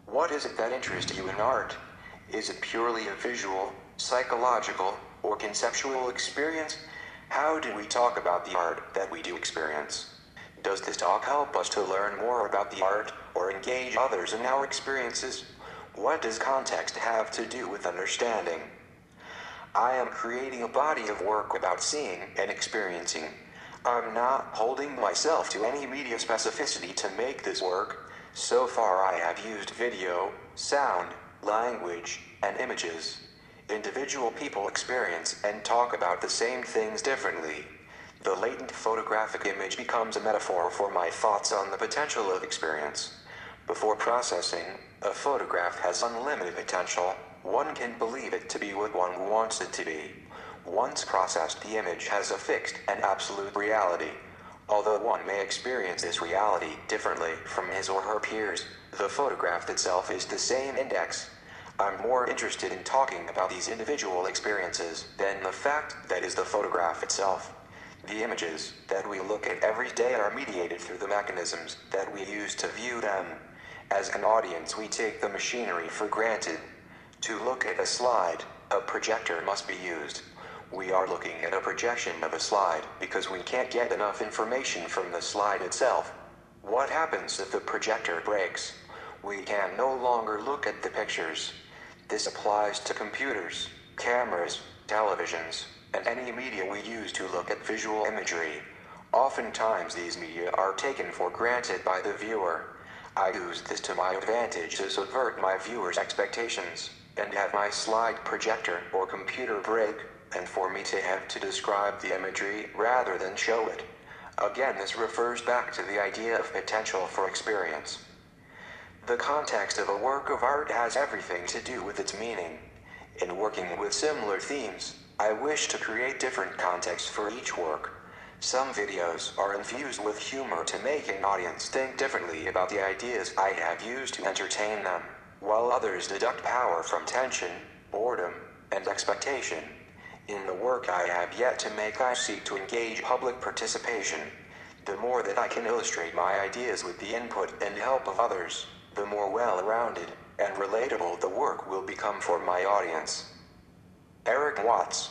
What is it that interests you in art? Is it purely a visual, psychological, or conceptual experience? How do we talk about the art that we do experience? Does this talk help us to learn more about the art, or engage others in our experiences? What does context have to do with understanding? I am creating a body of work about seeing and experiencing. I'm not holding myself to any media specificity to make this work. So far I have used video, sound, language, and images. Individual people experience and talk about the same things differently. The latent photographic image becomes a metaphor for my thoughts on the potential of experience. Before processing, a photograph has unlimited potential. One can believe it to be what one wants it to be. Once processed, the image has a fixed and absolute reality. Although one may experience this reality differently from his or her peers, the photograph itself is the same index. I'm more interested in talking about these individual experiences than the fact that is the photograph itself. The images that we look at every day are mediated through the mechanisms that we use to view them. As an audience, we take the machinery for granted. To look at a slide, a projector must be used. We are looking at a projection of a slide because we can't get enough information from the slide itself. What happens if the projector breaks? We can no longer look at the pictures. This applies to computers, cameras, televisions, and any media we use to look at visual imagery. Oftentimes these media are taken for granted by the viewer. I use this to my advantage to subvert my viewers' expectations, and have my slide projector or computer break, and for me to have to describe the imagery rather than show it. Again, this refers back to the idea of potential for experience. The context of a work of art has everything to do with its meaning. In working with similar themes, I wish to create different contexts for each work. Some videos are infused with humor to make an audience think differently about the ideas I have used to entertain them, while others deduct power from tension, boredom, and expectation. In the work I have yet to make, I seek to engage public participation. The more that I can illustrate my ideas with the input and help of others, the more well-rounded and relatable the work will become for my audience. Eric Watts.